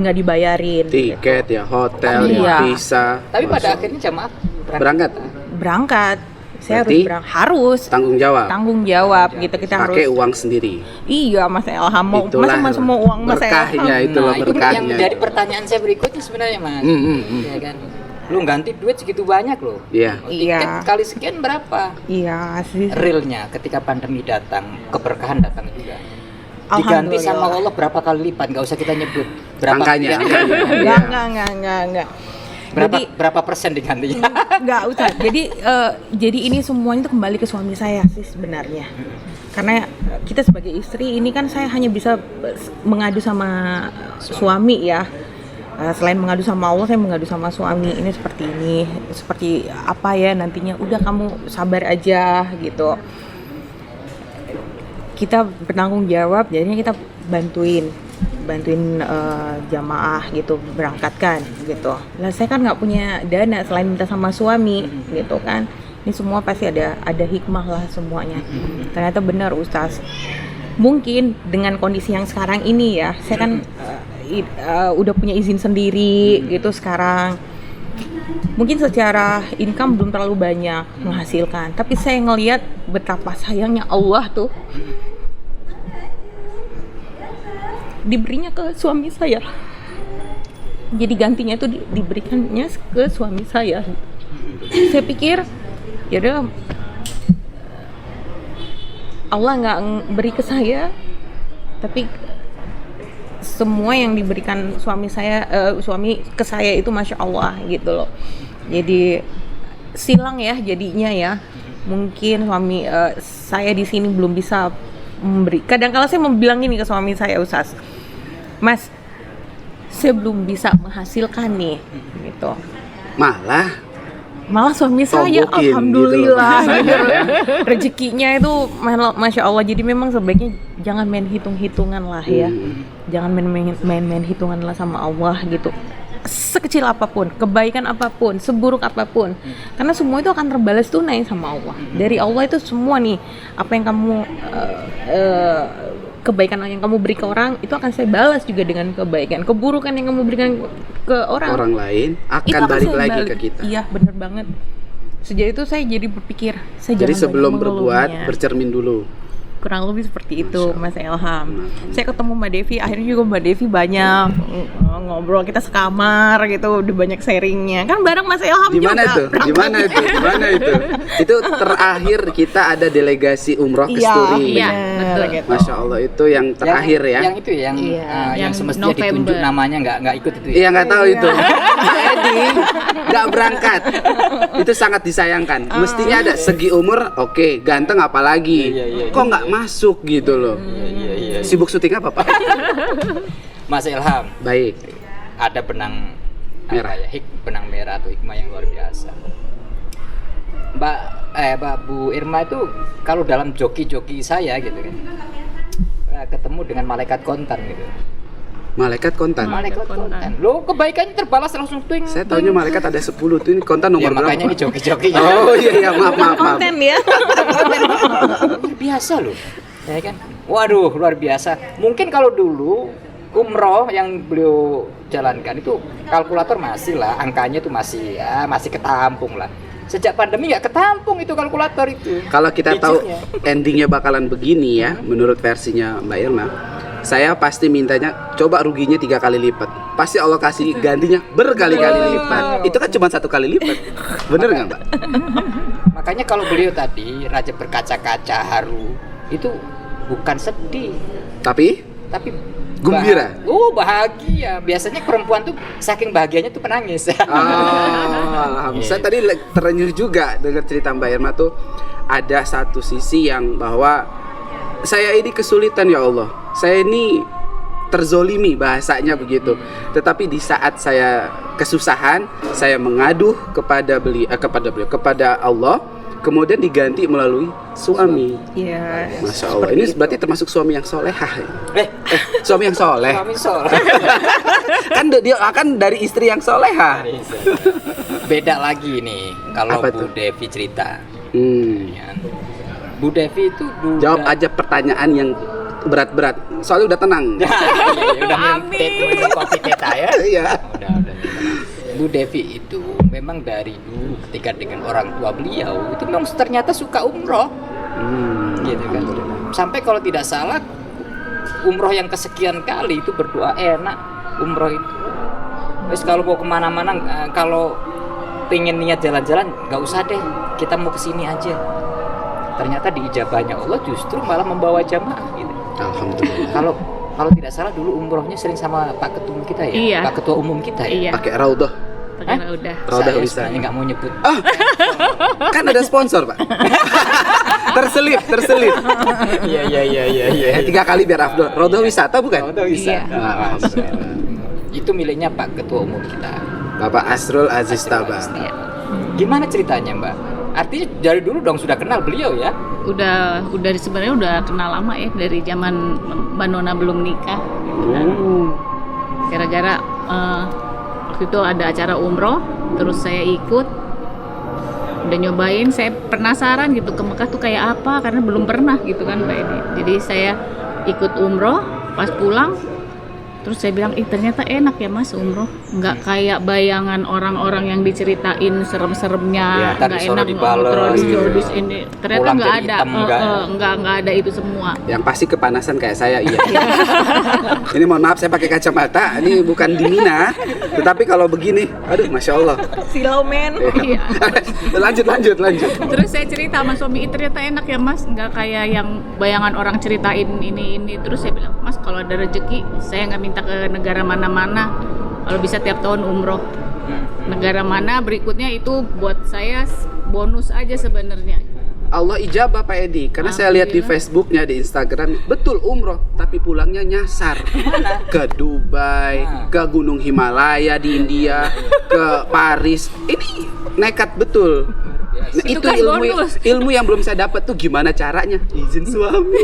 nggak dibayarin Tiket ya, hotel Iya. ya, visa. Tapi pada akhirnya jamaah berangkat berangkat. Saya Berarti harus tanggung jawab. tanggung jawab gitu, kita Pakai harus. uang sendiri. Iya, Mas Elham, Itulah masa semua uang Mas berkahnya Elham. itu loh, itu yang berkahnya. jadi pertanyaan saya berikutnya sebenarnya, Mas. Ya kan. Lu ganti duit segitu banyak loh. Iya. Tiket Iya. kali sekian berapa? Iya sih. Realnya ketika pandemi datang, keberkahan datang juga. Diganti sama Allah berapa kali lipat, nggak usah kita nyebut berapa Angkanya. ya, Enggak. berapa persen digantinya. Enggak usah. Jadi ini semuanya itu kembali ke suami saya sih sebenarnya. Karena kita sebagai istri ini kan, saya hanya bisa mengadu sama suami ya. Selain mengadu sama Allah, saya mengadu sama suami. Ini seperti apa ya nantinya. Udah, kamu sabar aja gitu. Kita bertanggung jawab, jadinya kita bantuin jamaah gitu, berangkatkan gitu. Lah saya kan nggak punya dana selain minta sama suami gitu kan. Ini semua pasti ada hikmah lah semuanya. Ternyata benar Ustaz. Mungkin dengan kondisi yang sekarang ini ya, saya kan udah punya izin sendiri gitu sekarang. Mungkin secara income belum terlalu banyak menghasilkan, tapi saya ngelihat betapa sayangnya Allah tuh diberinya ke suami saya. Jadi gantinya itu diberikannya ke suami saya. Saya pikir ya udah, Allah nggak beri ke saya, tapi semua yang diberikan suami ke saya itu masya Allah gitu loh. Jadi silang ya jadinya ya. Mungkin suami saya di sini belum bisa memberi. Kadang-kala saya mau bilang gini ke suami saya, Ustaz, Mas, saya belum bisa menghasilkan nih, gitu. Malah suami saya, Tombokin alhamdulillah, gitu loh. rezekinya itu masya Allah. Jadi memang sebaiknya jangan main hitung-hitungan lah ya, jangan main hitungan lah sama Allah gitu. Sekecil apapun, kebaikan apapun, seburuk apapun, karena semua itu akan terbalas tunai sama Allah. Dari Allah itu semua nih, apa yang kamu kebaikan yang kamu beri ke orang itu akan saya balas juga dengan kebaikan. Keburukan yang kamu berikan ke orang lain itu akan balik saya lagi ke kita. Iya, bener banget. Sejak itu saya jadi berpikir, saya Jadi jangan sebelum banyak berbuat, mengeluhnya. bercermin dulu. Kurang lebih seperti itu, Mas Ilham. Saya ketemu Mbak Devi, akhirnya juga Mbak Devi banyak ngobrol, kita sekamar gitu, udah banyak sharingnya. Kan bareng Mas Ilham Gimana juga. tuh? Gimana itu? Itu terakhir kita ada delegasi umroh ke Sturi. Iya, betul. Gitu. Masya Allah, itu yang terakhir ya. Yang itu yang Iya. yang Yang semestinya November. ditunjuk namanya nggak ikut itu ya. Iya, nggak tahu itu. Jadi nggak berangkat. Itu sangat disayangkan. Mestinya ada segi umur, oke, ganteng apalagi. Iya. Kok nggak masuk gitu loh. Iya. Sibuk syuting apa Pak? Mas Ilham, Baik. ada benang Merah. apa ya, benang merah atau hikmah yang luar biasa. Mbak Bu Irma itu kalau dalam joki-joki saya gitu kan, ketemu dengan malaikat kontan gitu. Malaikat kontan. Malaikat kontan. kontan. Lo kebaikannya terbalas langsung twing. Saya taunya malaikat ada 10 tuh, ini kontan Ya nomor berapa? makanya ini joki-joki. Oh iya, maaf. Konten ya. Biasa loh, ya kan? Waduh, luar biasa. Mungkin kalau dulu umroh yang beliau jalankan itu kalkulator masih lah, angkanya tuh masih ketampung lah. Sejak pandemi nggak ketampung itu kalkulator itu. Kalau kita tahu Digitnya. endingnya bakalan begini ya, menurut versinya Mbak Irma, saya pasti mintanya coba ruginya 3 kali lipat. Pasti Allah kasih gantinya berkali-kali lipat. Itu kan cuma 1 kali lipat. Bener nggak Mbak? Makanya kalau beliau tadi raja berkaca-kaca haru itu bukan sedih, Tapi tapi Gembira? Bahagia. Biasanya perempuan tuh saking bahagianya tuh penangis. alhamdulillah. Saya tadi terenyuh juga dengar cerita Mbak Irma tuh, ada satu sisi yang bahwa saya ini kesulitan ya Allah. Saya ini terzolimi bahasanya begitu. Tetapi di saat saya kesusahan, saya mengaduh kepada Allah, kemudian diganti melalui suami. Iya. Masya Allah. Ini berarti termasuk suami yang solehah. Suami yang soleh. Suami soleh. Kan dia akan dari istri yang solehah. Beda lagi nih kalau Apa Bu tuh? Devi cerita. Hmm. Bu Devi itu dulu Jawab aja pertanyaan yang berat-berat. Soalnya udah tenang. Ya, udah minum kopi teta ya. Iya. Udah. Bu Devi itu memang dari dulu ketika dengan orang tua beliau itu memang ternyata suka umroh, gitu kan. Sampai kalau tidak salah umroh yang kesekian kali itu berdoa enak umroh itu. Terus kalau mau kemana-mana, kalau pengen niat jalan-jalan nggak usah deh, kita mau kesini aja. Ternyata diijabahnya Allah justru malah membawa jamaah gitu. Alhamdulillah. Kalau tidak salah dulu umrohnya sering sama Pak Ketum kita ya, Iya. Pak Ketua Umum kita ya. Iya. Pakai raudhah. Pakai udah. Raudah Saya bisa. sebenarnya nggak mau nyebut. Kan ada sponsor, Pak. terselip. Iya. 3 kali biar afdol. Raudhah wisata bukan? Iya. Itu miliknya Pak Ketua Umum kita. Bapak Asrul Aziz Tabah. Iya. Gimana ceritanya Mbak? Artinya dari dulu dong sudah kenal beliau ya? Udah sebenarnya udah kenal lama ya, dari zaman Mbak Nona belum nikah. Gara-gara waktu itu ada acara umroh, terus saya ikut, udah nyobain, saya penasaran gitu ke Mekah tuh kayak apa, karena belum pernah gitu kan Mbak Edi. Jadi saya ikut umroh, pas pulang terus saya bilang, ternyata enak ya Mas umroh, nggak kayak bayangan orang-orang yang diceritain serem-seremnya, tadi nggak sore enak dibales, modus ini, ternyata pulang nggak jadi ada, hitam, nggak ada itu semua. Yang pasti kepanasan kayak saya, iya. Ini mohon maaf saya pakai kacamata, ini bukan di Mina, tetapi kalau begini, aduh masya Allah. Silau men. Iya. lanjut. Terus saya cerita sama suami, ternyata enak ya Mas, nggak kayak yang bayangan orang ceritain ini. Terus saya bilang, Mas kalau ada rezeki, saya nggak minta ke negara mana-mana, kalau bisa tiap tahun umroh. Negara mana berikutnya itu buat saya bonus aja sebenarnya. Allah ijabah Pak Edi, karena saya lihat di Alhamdulillah. Facebooknya, di Instagram, betul umroh, tapi pulangnya nyasar ke Dubai, ke Gunung Himalaya di India, ke Paris. Ini nekat betul. Nah, Itu itu kan ilmu, bonus. ilmu yang belum saya dapat tuh gimana caranya? Izin suami.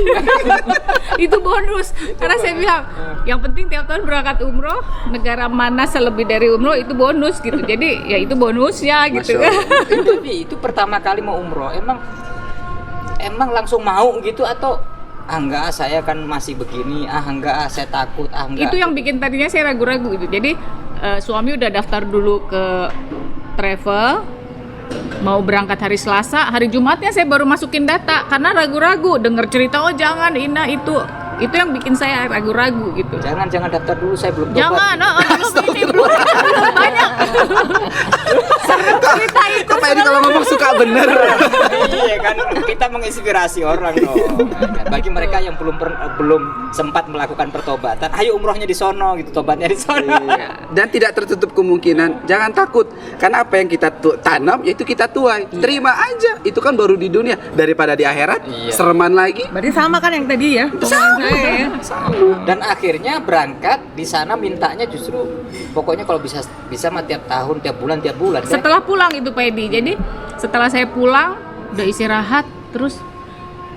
Itu bonus karena saya bilang yang penting tiap tahun berangkat umroh, negara mana selebih dari umroh itu bonus gitu. Jadi ya itu bonusnya gitu. Masya Allah. Itu pertama kali mau umroh, emang langsung mau gitu atau enggak, saya kan masih begini, enggak, saya takut, enggak. Itu yang bikin tadinya saya ragu-ragu gitu. Jadi suami udah daftar dulu ke travel, mau berangkat hari Selasa, hari Jumatnya saya baru masukin data karena ragu-ragu, dengar cerita oh jangan itu yang bikin saya ragu-ragu gitu. Jangan daftar dulu, saya belum tobat. Jangan, belum banyak. Serem cerita itu. Kok Pak Edi kalau ngomong suka bener? Iya kan, kita menginspirasi orang dong. Bagi mereka yang belum sempat melakukan pertobatan, ayo umrohnya di sono gitu, tobatnya di sono. Iya. Dan tidak tertutup kemungkinan, jangan takut, karena apa yang kita tanam yaitu kita tuai. Terima aja, itu kan baru di dunia, daripada di akhirat. Iya. Sereman lagi. Berarti sama kan yang tadi ya? Saya ya. Dan akhirnya berangkat di sana mintanya justru pokoknya kalau bisa mah tiap tahun, tiap bulan kan? Setelah pulang itu Pak Edi. Jadi setelah saya pulang udah istirahat, terus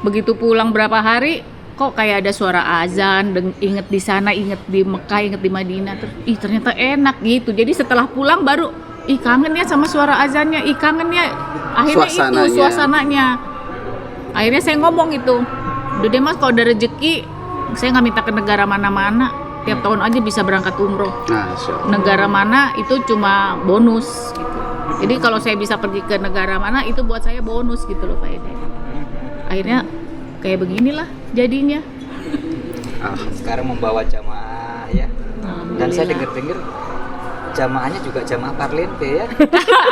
begitu pulang berapa hari kok kayak ada suara azan, inget di sana, inget di Mekah, inget di Madinah, terus ternyata enak gitu. Jadi setelah pulang baru kangen ya sama suara azannya, kangen ya akhirnya Suasananya. itu suasananya. Akhirnya saya ngomong itu, udah deh mas kalau ada rezeki saya nggak minta ke negara mana-mana, tiap tahun aja bisa berangkat umroh. Masya Allah. Negara mana itu cuma bonus gitu. Jadi kalau saya bisa pergi ke negara mana itu buat saya bonus gitu loh Pak Ede. Akhirnya kayak beginilah jadinya. Sekarang membawa jamaah ya. Dan saya dengar jamaahnya juga jamaah parlente ya.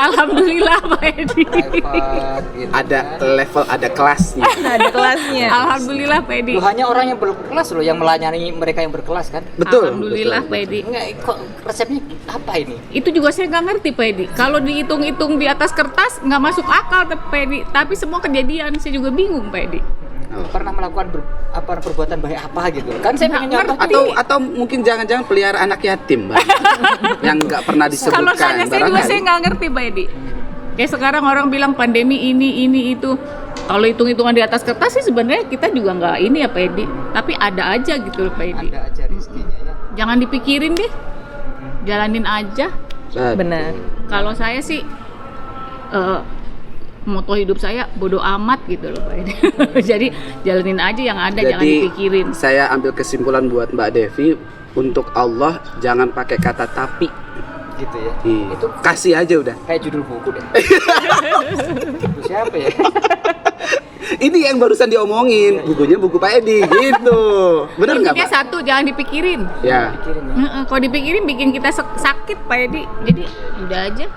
Alhamdulillah Pak Edi. Private, gitu Ada kan. level, ada kelasnya. Ada kelasnya. Alhamdulillah Pak Edi. Loh, hanya orang yang berkelas loh yang melayani mereka yang berkelas kan. Betul. Alhamdulillah betul. Pak Edi. Enggak, kok resepnya apa ini? Itu juga saya nggak ngerti Pak Edi. Kalau dihitung-hitung di atas kertas nggak masuk akal Pak Edi. Tapi semua kejadian saya juga bingung Pak Edi. Pernah melakukan perbuatan baik apa gitu kan, saya pengen Nggak nyontoh. Atau mungkin jangan-jangan pelihara anak yatim, Mbak. Yang nggak pernah disebutkan. Kalau saya juga barangkali. saya nggak ngerti Pak Edi. Kayak sekarang orang bilang pandemi ini itu. Kalau hitung-hitungan di atas kertas sih sebenarnya kita juga nggak ini ya Pak Edi. Tapi ada aja gitu loh Pak Edi. Ada aja rezekinya ya. Jangan dipikirin deh. Jalanin aja. Benar. Kalau saya sih moto hidup saya bodoh amat gitu loh Pak Edi. Jadi jalanin aja yang ada, jangan dipikirin. Saya ambil kesimpulan buat Mbak Devi, untuk Allah jangan pakai kata tapi. Gitu ya. Itu kasih aja udah. Kayak judul buku deh. Buku siapa ya? Ini yang barusan diomongin, bukunya buku Pak Edi gitu. Bener nggak Intinya Pak? satu, jangan dipikirin. Ya. Pikirin ya. Kalau dipikirin bikin kita sakit Pak Edi. Jadi udah aja.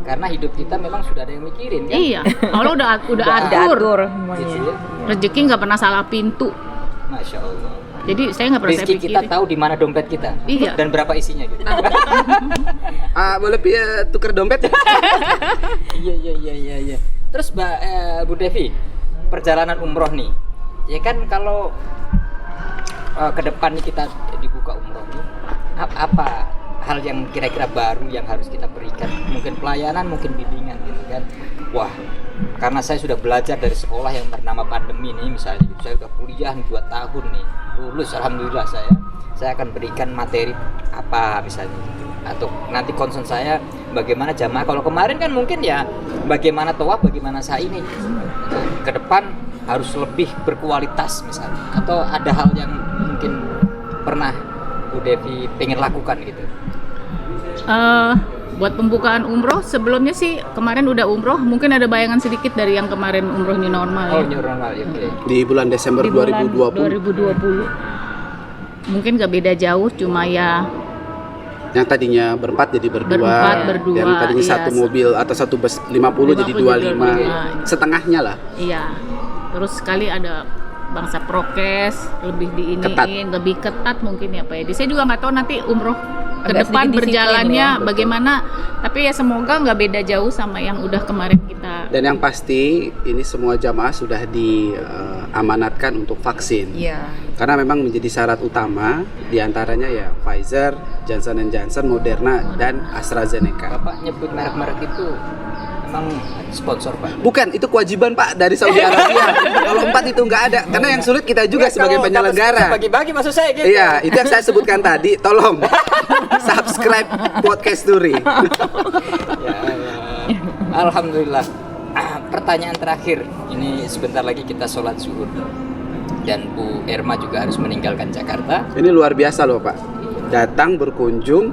Karena hidup kita memang sudah ada yang mikirin kan. Iya. Allah udah Udah atur. atur Gitu semuanya. ya. Rezeki nggak pernah salah pintu. Masya Allah. Jadi saya nggak pernah saya Rizki kita pikirin. tahu di mana dompet kita. Iya. Dan berapa isinya gitu. Boleh tuker dompet? Iya. Terus Bu Devi, perjalanan umroh nih. Ya kan kalau ke depan nih kita dibuka umroh nih, apa hal yang kira-kira baru yang harus kita berikan? Mungkin pelayanan, mungkin bimbingan gitu kan. Wah, karena saya sudah belajar dari sekolah yang bernama pandemi nih misalnya, saya udah kuliah 2 tahun nih, lulus alhamdulillah saya akan berikan materi apa misalnya gitu. Atau nanti concern saya bagaimana jamaah. Kalau kemarin kan mungkin ya bagaimana tawaf, bagaimana sa'i nih. Nah, ke depan harus lebih berkualitas misalnya. Atau ada hal yang mungkin pernah Bu Devi pengen lakukan gitu. Buat pembukaan umroh sebelumnya sih kemarin udah umroh, mungkin ada bayangan sedikit dari yang kemarin umroh new normal Oh, ya. new normal ya. Oke. Di bulan Desember Di bulan 2020. 2020. Mungkin gak beda jauh, cuma ya Yang tadinya berempat jadi berdua. Berempat, berdua, Yang tadinya iya. satu mobil atau satu bus 50 jadi 50 jadi 25. 25. Setengahnya lah. iya. Terus sekali ada bangsa prokes, lebih diiniin, lebih ketat mungkin ya Pak Edi. Saya juga nggak tahu nanti umroh ke Agak depan sedikit disiplin berjalannya ya. bagaimana, tapi ya semoga nggak beda jauh sama yang udah kemarin kita. Dan yang pasti ini semua jamaah sudah diamanatkan untuk vaksin. Iya. Karena memang menjadi syarat utama diantaranya ya Pfizer, Johnson & Johnson, Moderna, dan AstraZeneca. Bapak nyebut merek-merek itu emang sponsor Pak? Bukan, itu kewajiban Pak dari Saudi Arabia. Kalau 4 itu nggak ada, karena yang sulit kita juga Nggak, sebagai kalau penyelenggara. bagi-bagi maksud saya gitu. Iya, itu yang saya sebutkan tadi. Tolong subscribe podcast Duri. Ya Allah. Alhamdulillah. Pertanyaan terakhir, ini sebentar lagi kita sholat zuhur dan Bu Erma juga harus meninggalkan Jakarta. Ini luar biasa loh Pak. Datang berkunjung,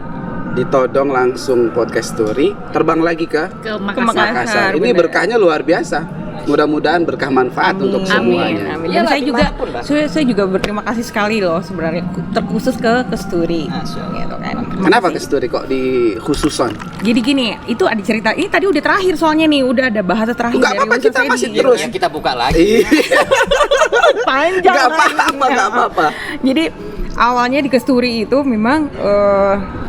ditodong langsung podcast Story, terbang lagi ke Makassar. Makassar. Ini bener. berkahnya luar biasa. Mudah-mudahan berkah manfaat untuk semuanya. Amin. Dan Iyalah, saya juga, dimanapun lah. saya juga berterima kasih sekali loh sebenarnya, terkhusus ke Kesturi, Masya Allah. gitu kan. Terima Kenapa kasih. ke Story kok di khususon? Jadi gini, itu ada cerita. Ini tadi udah terakhir soalnya nih, udah ada bahasa terakhir Nggak dari apa-apa, Ustaz kita Fedi. masih Ya, terus. yang kita buka lagi. Iya, Panjang. nggak lagi. apa-apa, nggak apa-apa. Jadi awalnya di Kesturi itu memang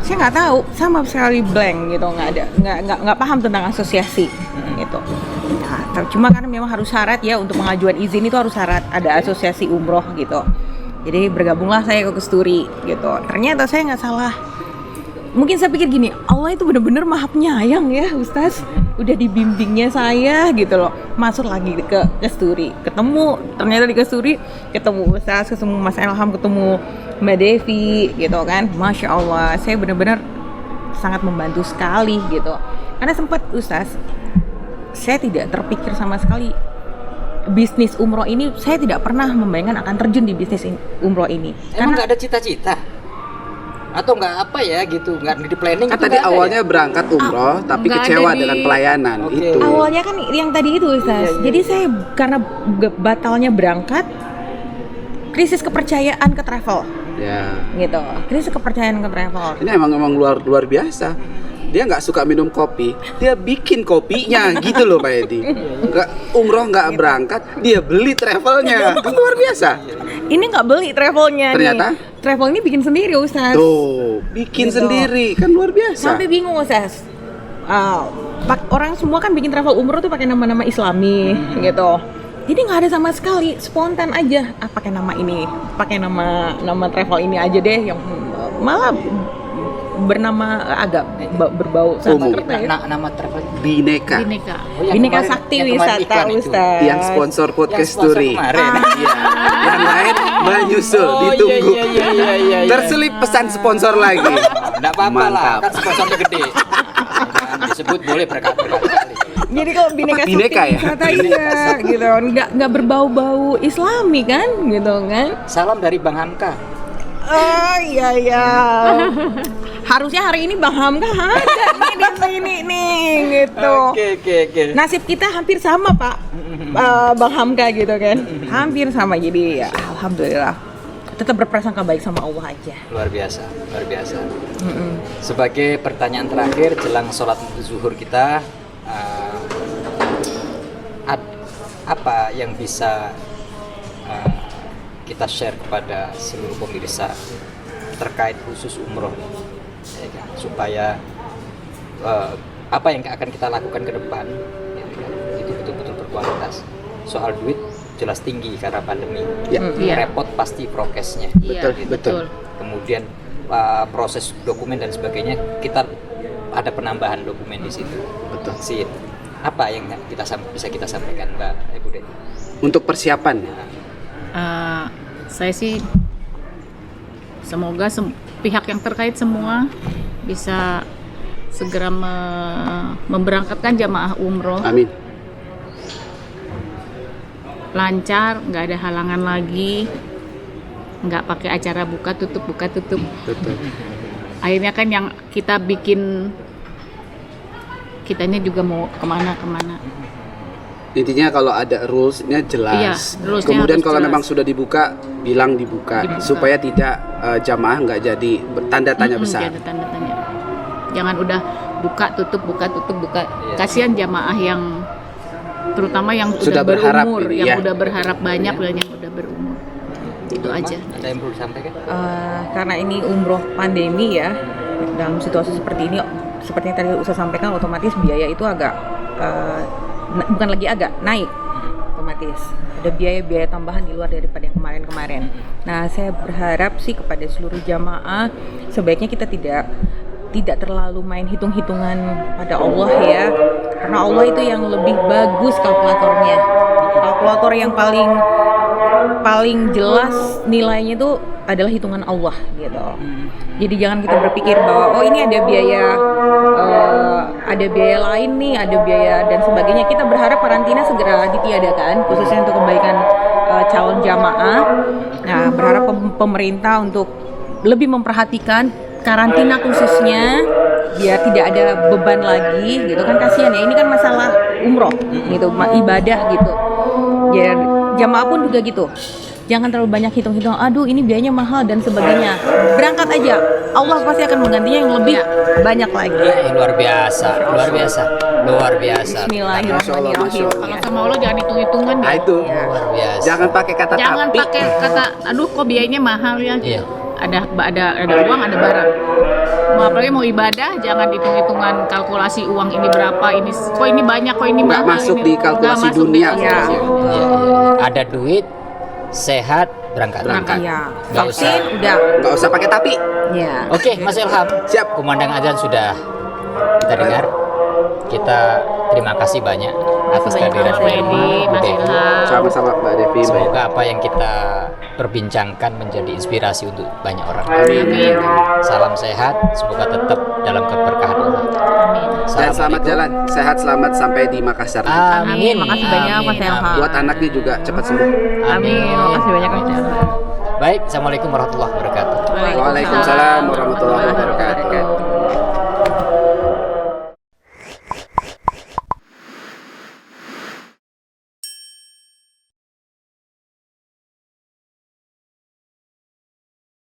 saya nggak tahu, sama sekali blank gitu, nggak paham tentang asosiasi gitu. Nah, cuma karena memang harus syarat ya untuk pengajuan izin itu harus syarat ada asosiasi umroh gitu. Jadi bergabunglah saya ke Kesturi gitu. Ternyata saya nggak salah. Mungkin saya pikir gini, Allah itu benar-benar maha penyayang ya Ustaz. Udah dibimbingnya saya gitu loh. Masuk lagi ke Kesturi, ketemu ternyata di Kesturi ketemu Ustaz, ketemu Mas Elham, ketemu Mbak Devi gitu kan. Masya Allah, saya benar-benar sangat membantu sekali gitu. Karena sempat Ustaz, saya tidak terpikir sama sekali bisnis umroh ini, saya tidak pernah membayangkan akan terjun di bisnis umroh ini. Emang nggak ada cita-cita? Atau nggak apa ya gitu, nggak di planning Kan itu tadi nggak ada awalnya ya? berangkat umroh, tapi nggak ada kecewa di- dengan pelayanan. Oke. Itu. Awalnya kan yang tadi itu Ustaz. Iya. Jadi saya karena batalnya berangkat, krisis kepercayaan ke travel Ya. gitu. Krisis kepercayaan ke travel. Ini emang luar biasa. Dia nggak suka minum kopi, dia bikin kopinya gitu loh Pak Edi. Nggak umroh nggak berangkat, dia beli travelnya. Kan luar biasa. Ini nggak beli travelnya Ternyata? nih. Travel ini bikin sendiri Ustaz. Tuh, bikin Gitu. sendiri kan luar biasa. Sampai bingung Ustaz. Orang semua kan bikin travel umroh tuh pakai nama-nama Islami gitu. Jadi nggak ada sama sekali, spontan aja. Pakai nama ini, pakai nama travel ini aja deh, yang malah bernama agak berbau Umum. sama kita ya. Nama travel Bineka. Bineka. yang Bineka kemarin- Sakti yang kemarin Wisata iklan itu. Ustaz. Yang sponsor podcast Yang sponsor Story. kemarin. Iya. Yang lain menyusul, Oh, ditunggu. iya. Terselip pesan sponsor lagi. Nggak apa-apa lah, Mantap. kan sponsornya gede. Jangan disebut boleh berkali-kali. Jadi kalau Bineka Sakti Bineka ya? Wisata iya gitu, nggak berbau-bau Islami kan, gitu kan? Salam dari Bang Hamka. Oh iya. Harusnya hari ini Bang Hamka ada nih di sini nih gitu. Oke. Nasib kita hampir sama Pak, Bang Hamka gitu kan, hampir sama. Jadi ya alhamdulillah, tetap berprasangka baik sama Allah aja. Luar biasa. Sebagai pertanyaan terakhir jelang sholat zuhur kita, apa yang bisa kita share kepada seluruh pemirsa terkait khusus umroh, ya kan? Supaya apa yang akan kita lakukan ke depan gitu kan, itu betul-betul berkualitas. Soal duit jelas tinggi karena pandemi. Ya. Iya. Repot pasti prokesnya. Iya, betul. Kemudian proses dokumen dan sebagainya, kita ada penambahan dokumen di situ. Betul. Sin, apa yang bisa kita sampaikan Mbak Ibu Deni? Untuk persiapan. Saya sih semoga pihak yang terkait semua bisa segera memberangkatkan jamaah umroh Amin. lancar, nggak ada halangan lagi, nggak pakai acara buka tutup. Betul. Akhirnya kan yang kita bikin, kitanya juga mau kemana. Intinya kalau ada rulesnya jelas. Iya, rulesnya Kemudian harus kalau jelas. memang sudah dibuka, bilang dibuka. Supaya tidak jamaah nggak jadi bertanda tanya besar. Ada tanda tanya. Jangan udah buka tutup. Iya. Kasihan jamaah yang terutama yang Sudah udah berharap berumur, ini, yang ya. udah berharap banyak dan yang udah berumur. Itu aja. Ada yang perlu disampaikan? Karena ini umroh pandemi ya, dalam situasi seperti ini, seperti yang tadi Ustaz sampaikan, otomatis biaya itu agak bukan lagi agak naik, otomatis ada biaya-biaya tambahan di luar daripada yang kemarin-kemarin. Nah, saya berharap sih kepada seluruh jamaah sebaiknya kita tidak terlalu main hitung-hitungan pada Allah ya, karena Allah itu yang lebih bagus kalkulatornya. Kalkulator yang paling jelas nilainya itu adalah hitungan Allah gitu. Jadi jangan kita berpikir bahwa oh ini ada biaya lain nih, ada biaya dan sebagainya. Kita berharap karantina segera ditiadakan, khususnya untuk kebaikan calon jamaah. Nah, berharap pemerintah untuk lebih memperhatikan karantina khususnya biar tidak ada beban lagi gitu kan, kasihan ya, ini kan masalah umroh gitu, ibadah gitu. Ya, jamaah pun juga gitu. Jangan terlalu banyak hitung-hitung, aduh ini biayanya mahal dan sebagainya. Berangkat aja, Allah pasti akan menggantinya yang lebih banyak lagi. Luar biasa, luar biasa, luar biasa. Bismillahirrahmanirrahim. Kalau sama Allah jangan hitung-hitungan Nah deh. itu Luar biasa. jangan pakai kata Jangan tapi. pakai kata, aduh kok biayanya mahal ya. Iya. Ada uang, ada barang. Apalagi mau ibadah, jangan hitung-hitungan kalkulasi uang ini berapa, ini kok ini banyak, kok ini Nggak mahal. masuk ini. di kalkulasi Nggak masuk di dunia. kalkulasi. Ya. Iya. Ada duit, sehat, berangkat. Ya, Nggak usah. vaksin udah. Nggak usah pakai tapi. Ya. Oke, Mas Ilham. Siap. Kumandang azan sudah kita dengar. Kita terima kasih banyak atas kehadiran Mas Ibu Edi, Mas Devi. Ilham. Sama-sama Mbak Devi. Semoga apa yang kita perbincangkan menjadi inspirasi untuk banyak orang. Amin. Salam sehat, semoga tetap dalam keberkahan Allah. Dan selamat jalan, sehat selamat sampai di Makassar. Amin. Makasih banyak, Mas Ilham. Buat anaknya juga cepat sembuh. Amin. Makasih banyak Mas Ilham. Baik, assalamualaikum warahmatullahi wabarakatuh. Waalaikumsalam warahmatullahi wabarakatuh.